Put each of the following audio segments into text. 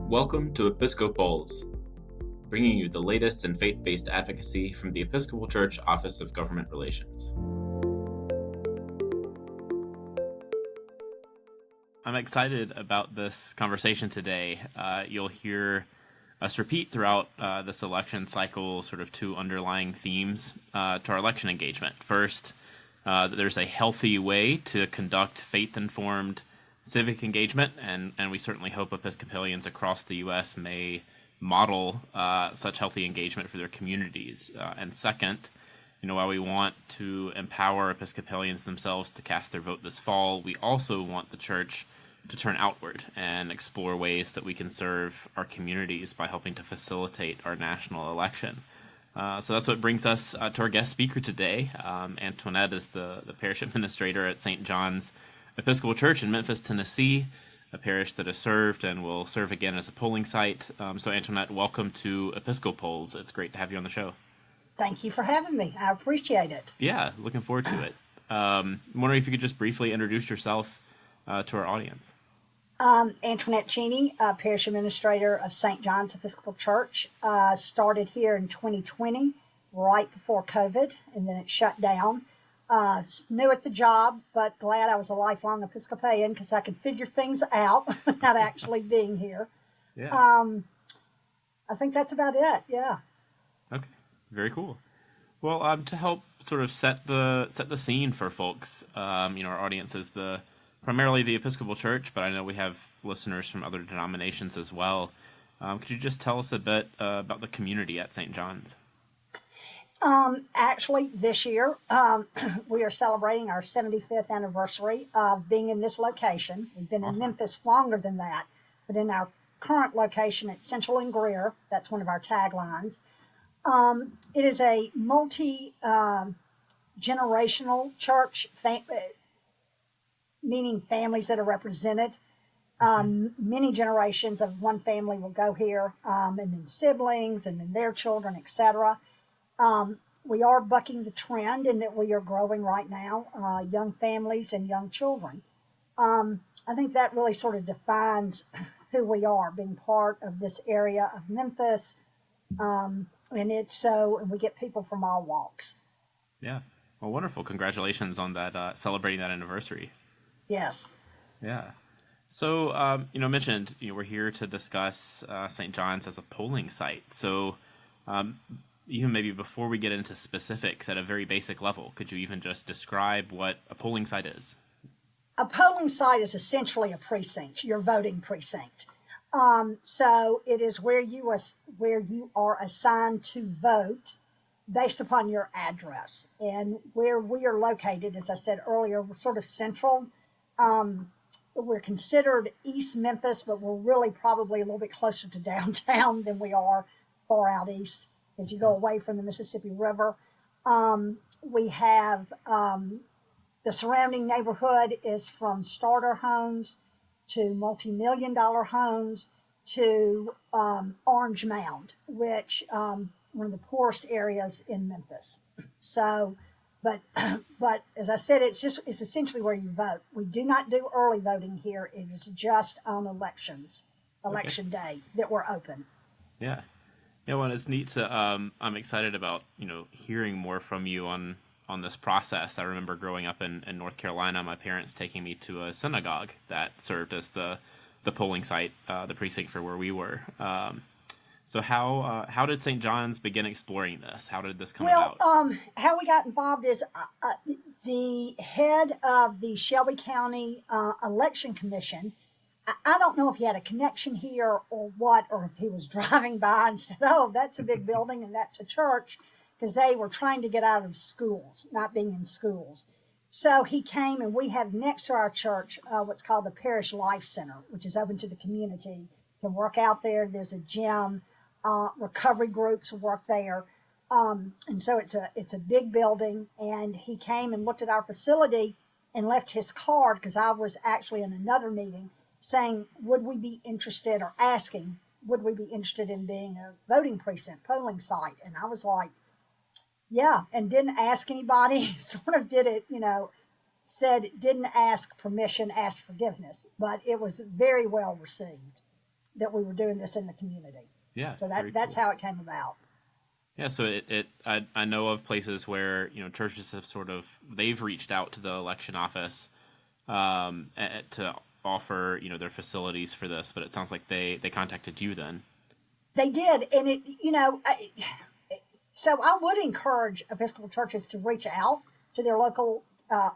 Welcome to Episcopals, bringing you the latest in faith-based advocacy from the Episcopal Church Office of Government Relations. I'm excited about this conversation today. You'll hear us repeat throughout this election cycle sort of two underlying themes to our election engagement. First, that there's a healthy way to conduct faith-informed civic engagement, and we certainly hope Episcopalians across the U.S. may model such healthy engagement for their communities. And second, while we want to empower Episcopalians themselves to cast their vote this fall, we also want the Church to turn outward and explore ways that we can serve our communities by helping to facilitate our national election. So that's what brings us to our guest speaker today. Antoinette is the parish administrator at St. John's Episcopal Church in Memphis, Tennessee, a parish that has served and will serve again as a polling site. So Antoinette, welcome to Episcopals. It's great to have you on the show. Thank you for having me. I appreciate it. Yeah, looking forward to it. I'm wondering if you could just briefly introduce yourself to our audience. Antoinette Cheney, parish administrator of St. John's Episcopal Church. Started here in 2020, right before COVID, and then it shut down. New at the job, but glad I was a lifelong Episcopalian because I could figure things out without actually being here. Yeah. I think that's about it. Yeah. Okay. Very cool. Well, to help sort of set the scene for folks, our audience is primarily the Episcopal Church, but I know we have listeners from other denominations as well. Could you just tell us a bit about the community at St. John's? Actually, this year, we are celebrating our 75th anniversary of being in this location. We've been Awesome. in Memphis longer than that, but in our current location at Central and Greer, that's one of our taglines. It is a multi-generational church, meaning families that are represented. Many generations of one family will go here, and then siblings, and then their children, etc. We are bucking the trend in that we are growing right now, young families and young children. I think that really sort of defines who we are, being part of this area of Memphis. And we get people from all walks. Yeah. Well, wonderful. Congratulations on that, celebrating that anniversary. Yes. Yeah. So, mentioned, we're here to discuss St. John's as a polling site. So, even maybe before we get into specifics at a very basic level, could you even just describe what a polling site is? A polling site is essentially a precinct, your voting precinct. So it is where you are assigned to vote based upon your address. And where we are located, as I said earlier, we're sort of central. We're considered East Memphis, but we're really probably a little bit closer to downtown than we are far out east. As you go away from the Mississippi River, we have the surrounding neighborhood is from starter homes to multi-million-dollar homes to Orange Mound, which one of the poorest areas in Memphis. So, but as I said, it's essentially where you vote. We do not do early voting here. It is just on election day that we're open. Yeah. Yeah, well, it's neat to, I'm excited about, hearing more from you on this process. I remember growing up in North Carolina, my parents taking me to a synagogue that served as the polling site, the precinct for where we were. So how did St. John's begin exploring this? How did this come about? How we got involved is the head of the Shelby County Election Commission. I don't know if he had a connection here or what, or if he was driving by and said, oh, that's a big building and that's a church, because they were trying to get out of schools, not being in schools. So he came, and we have next to our church what's called the Parish Life Center, which is open to the community. You can work out there. There's a gym. Recovery groups work there. And so it's a big building, and he came and looked at our facility and left his card, because I was actually in another meeting, saying, would we be interested, or asking, would we be interested in being a voting precinct, polling site? And I was like, yeah, and didn't ask anybody, sort of did it, said, didn't ask permission, asked forgiveness, but it was very well received. that we were doing this in the community. Yeah. So Very that's cool. how it came about. Yeah, so I know of places where, churches have they've reached out to the election office to offer, their facilities for this, but it sounds like they contacted you then. They did, and so I would encourage Episcopal churches to reach out to their local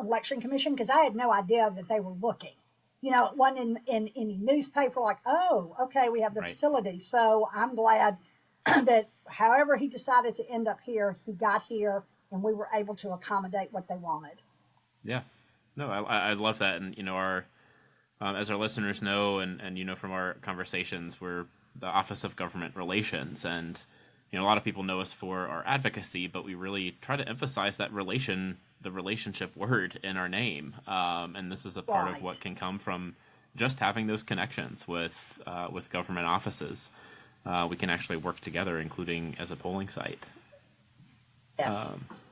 election commission, because I had no idea that they were looking. It wasn't in any newspaper like, oh, okay, we have the Right. facility. So I'm glad that however he decided to end up here, he got here and we were able to accommodate what they wanted. Yeah. No, I love that. And, our, as our listeners know, and, from our conversations, we're the Office of Government Relations. And, a lot of people know us for our advocacy, but we really try to emphasize that the relationship word in our name. And this is a part Right. of what can come from just having those connections with government offices. We can actually work together, including as a polling site. Yes.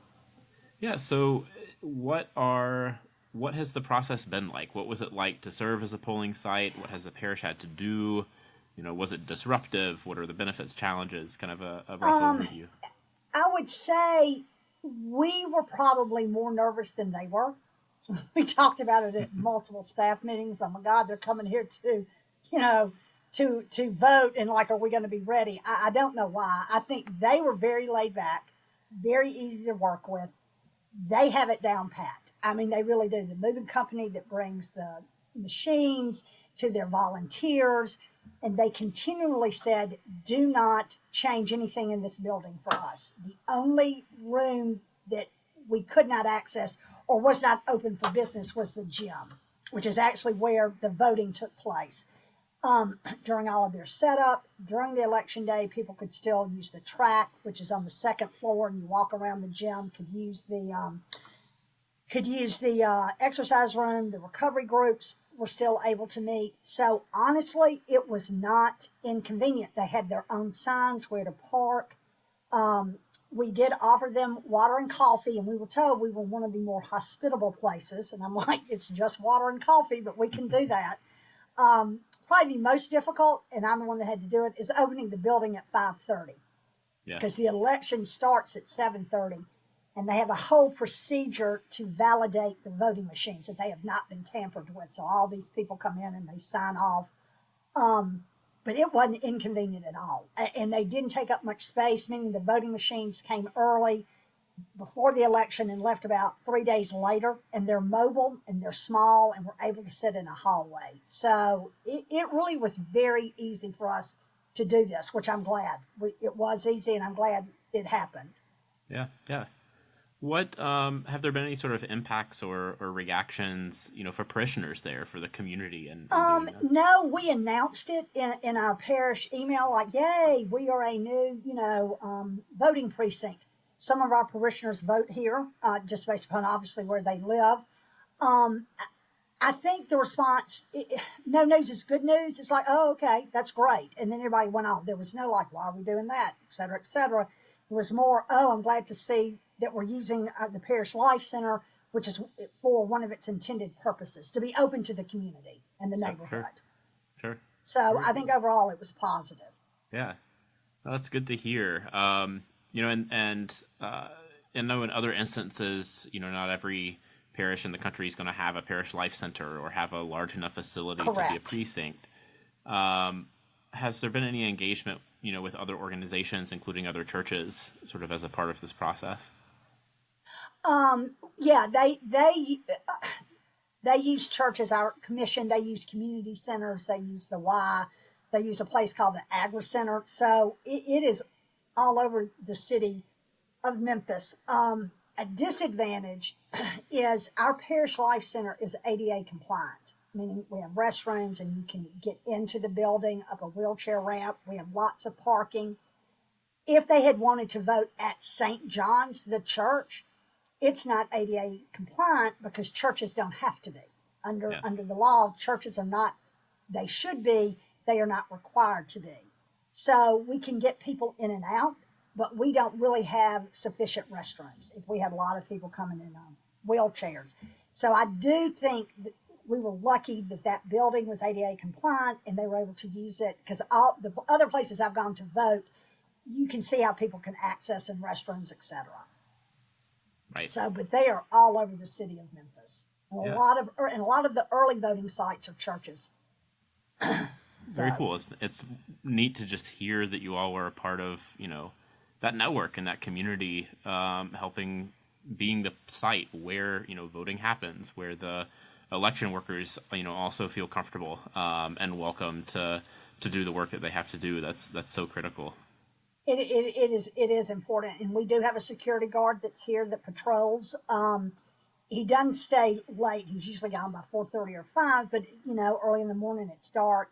Yeah. So, what has the process been like? What was it like to serve as a polling site? What has the parish had to do? Was it disruptive? What are the benefits, challenges? Kind of a rough overview. I would say we were probably more nervous than they were. We talked about it at multiple staff meetings. Oh my God, they're coming here to, to vote, and like, are we going to be ready? I don't know why. I think they were very laid back, very easy to work with. They have it down pat. I mean, they really do. The moving company that brings the machines to their volunteers, and they continually said, do not change anything in this building for us. The only room that we could not access or was not open for business was the gym, which is actually where the voting took place. During all of their setup, during the election day, people could still use the track, which is on the second floor, and you walk around the gym, could use the exercise room. The recovery groups were still able to meet. So honestly, it was not inconvenient. They had their own signs where to park. We did offer them water and coffee, and we were told we were one of the more hospitable places. And I'm like, it's just water and coffee, but we can do that. Probably the most difficult, and I'm the one that had to do it, is opening the building at 5:30. Yeah. Because the election starts at 7:30, and they have a whole procedure to validate the voting machines that they have not been tampered with. So all these people come in and they sign off. But it wasn't inconvenient at all. And they didn't take up much space, meaning the voting machines came early before the election and left about 3 days later. And they're mobile and they're small and we're able to sit in a hallway. So it really was very easy for us to do this, which I'm glad. It was easy, and I'm glad it happened. Yeah. Yeah. What have there been any sort of impacts or reactions, for parishioners there, for the community and doing this? No, we announced it in our parish email, like, yay, we are a new, voting precinct. Some of our parishioners vote here, just based upon obviously where they live. I think the response, no news is good news. It's like, oh, okay, that's great. And then everybody went on. There was no like, why are we doing that, et cetera, et cetera. It was more, oh, I'm glad to see that we're using the Parish Life Center, which is for one of its intended purposes, to be open to the community and the neighborhood. Sure. So Very I think overall it was positive. Yeah. Well, that's good to hear. And I know in other instances, not every parish in the country is going to have a parish life center or have a large enough facility to be a Correct. precinct. Has there been any engagement, with other organizations, including other churches, sort of as a part of this process? Yeah, they use churches, our commission. They use community centers. They use the Y. They use a place called the Agri Center. So it is all over the city of Memphis. A disadvantage is our Parish Life Center is ADA compliant, meaning we have restrooms and you can get into the building up a wheelchair ramp. We have lots of parking. If they had wanted to vote at St. John's, the church, it's not ADA compliant because churches don't have to be. Under the law, churches are not, they should be, they are not required to be. So we can get people in and out, but we don't really have sufficient restrooms if we have a lot of people coming in on wheelchairs. So I do think that we were lucky that that building was ADA compliant and they were able to use it, because all the other places I've gone to vote, you can see how people can access in restrooms, etc. Right. So, but they are all over the city of Memphis. And Yeah. a lot of the early voting sites are churches. Very cool. It's neat to just hear that you all were a part of, that network and that community, helping, being the site where, voting happens, where the election workers, also feel comfortable, and welcome to do the work that they have to do. That's so critical. It is important, and we do have a security guard that's here that patrols. He doesn't stay late. He's usually gone by 4:30 or 5, but early in the morning it's dark.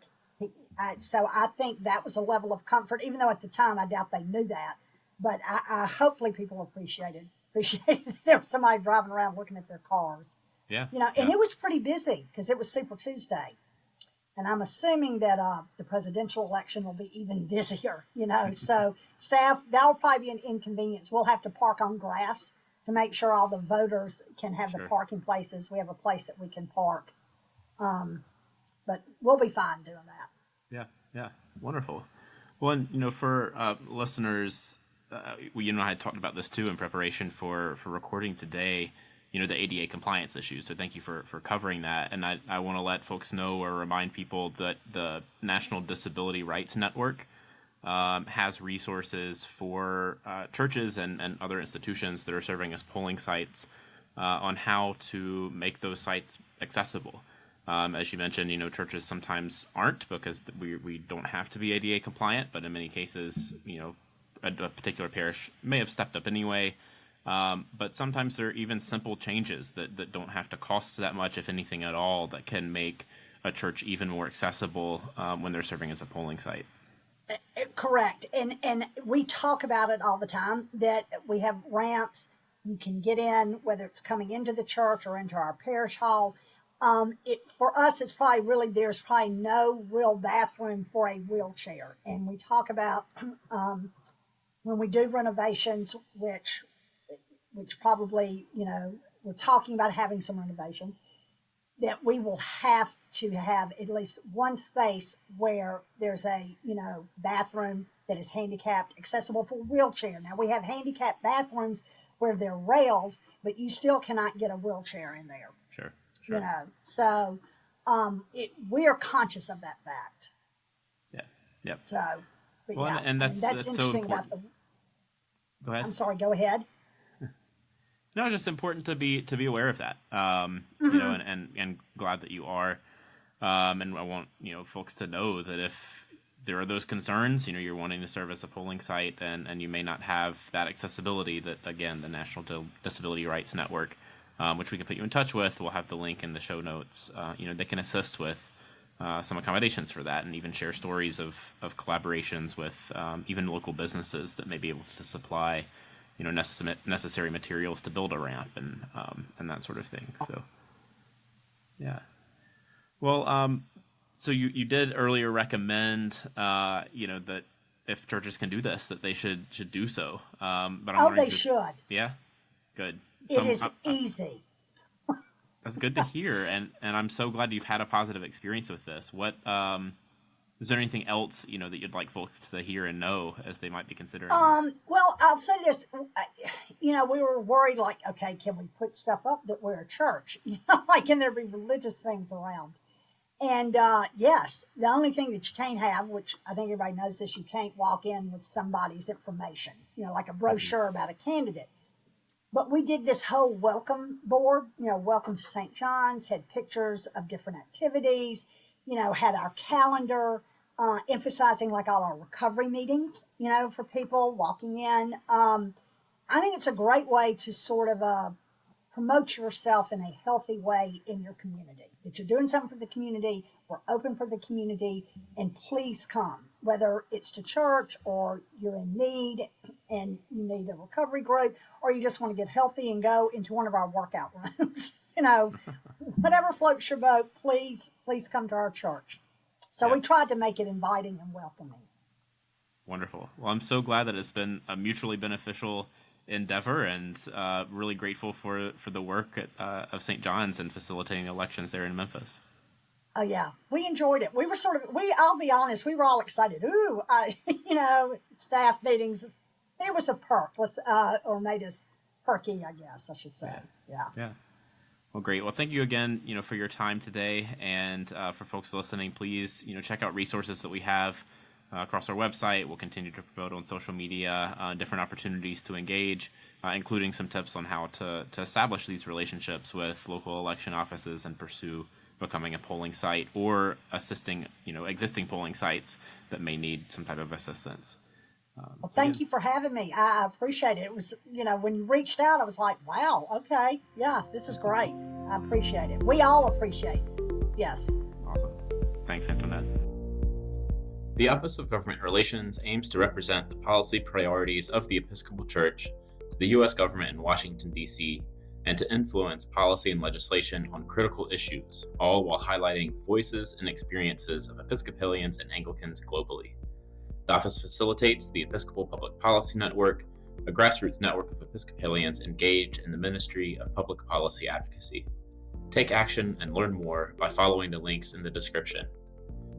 So I think that was a level of comfort, even though at the time I doubt they knew that. But I hopefully people appreciated there was somebody driving around looking at their cars. Yeah. And it was pretty busy because it was Super Tuesday. And I'm assuming that the presidential election will be even busier, So staff, that'll probably be an inconvenience. We'll have to park on grass to make sure all the voters can have the parking places. We have a place that we can park. But we'll be fine doing that. Yeah. Wonderful. Well, and, for listeners, I had talked about this too in preparation for recording today, the ADA compliance issues. So thank you for covering that. And I want to let folks know or remind people that the National Disability Rights Network has resources for churches and other institutions that are serving as polling sites on how to make those sites accessible. As you mentioned, churches sometimes aren't because we don't have to be ADA compliant, but in many cases, a particular parish may have stepped up anyway. But sometimes there are even simple changes that don't have to cost that much, if anything at all, that can make a church even more accessible when they're serving as a polling site. Correct. And we talk about it all the time, that we have ramps. You can get in, whether it's coming into the church or into our parish hall. For us, it's probably there's probably no real bathroom for a wheelchair. And we talk about when we do renovations, which probably, we're talking about having some renovations, that we will have to have at least one space where there's a, bathroom that is handicapped, accessible for wheelchair. Now, we have handicapped bathrooms where there are rails, but you still cannot get a wheelchair in there. Sure. So we are conscious of that fact. Yeah. Yep. So, but well, yeah, and that's interesting so about the. Go ahead. I'm sorry. Go ahead. No, just important to be aware of that. And glad that you are. And I want folks to know that if there are those concerns, you're wanting to serve as a polling site, and you may not have that accessibility, that again the National Disability Rights Network, which we can put you in touch with. We'll have the link in the show notes. They can assist with some accommodations for that, and even share stories of collaborations with even local businesses that may be able to supply, necessary materials to build a ramp and that sort of thing. So, yeah. Well, so you did earlier recommend, that if churches can do this, that they should do so. But they should. Yeah, good. It is easy. That's good to hear, and I'm so glad you've had a positive experience with this. What is there anything else that you'd like folks to hear and know as they might be considering? Well, I'll say this. We were worried, like, okay, can we put stuff up that we're a church? Like, can there be religious things around? And yes, the only thing that you can't have, which I think everybody knows this, you can't walk in with somebody's information, like a brochure about a candidate. But we did this whole welcome board, welcome to St. John's, had pictures of different activities, had our calendar, emphasizing like all our recovery meetings, for people walking in. I think it's a great way to sort of promote yourself in a healthy way in your community, that you're doing something for the community, we're open for the community, and please come, whether it's to church or you're in need and you need a recovery group, or you just want to get healthy and go into one of our workout rooms. Whatever floats your boat, please come to our church. So we tried to make it inviting and welcoming. Wonderful. Well, I'm so glad that it's been a mutually beneficial endeavor, and really grateful for the work of St. John's and facilitating the elections there in Memphis. Oh yeah, we enjoyed it. We were I'll be honest, we were all excited. Ooh, staff meetings. It was a perk, or made us perky, I guess I should say. Yeah. Yeah. Well, great. Well, thank you again, for your time today, and for folks listening, please, check out resources that we have across our website. We'll continue to promote on social media, different opportunities to engage, including some tips on how to establish these relationships with local election offices and pursue becoming a polling site or assisting, existing polling sites that may need some type of assistance. Well, thank you for having me. I appreciate it. It was, when you reached out, I was like, wow, okay, yeah, this is great. I appreciate it. We all appreciate it. Yes. Awesome. Thanks, Antoinette. The Office of Government Relations aims to represent the policy priorities of the Episcopal Church to the U.S. government in Washington, D.C., and to influence policy and legislation on critical issues, all while highlighting voices and experiences of Episcopalians and Anglicans globally. The office facilitates the Episcopal Public Policy Network, a grassroots network of Episcopalians engaged in the ministry of public policy advocacy. Take action and learn more by following the links in the description.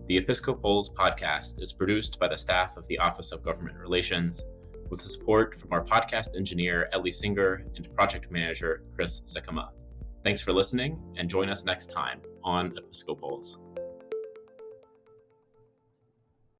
The Episcopal's podcast is produced by the staff of the Office of Government Relations, with support from our podcast engineer, Ellie Singer, and project manager, Chris Sikama. Thanks for listening, and join us next time on Episcopals.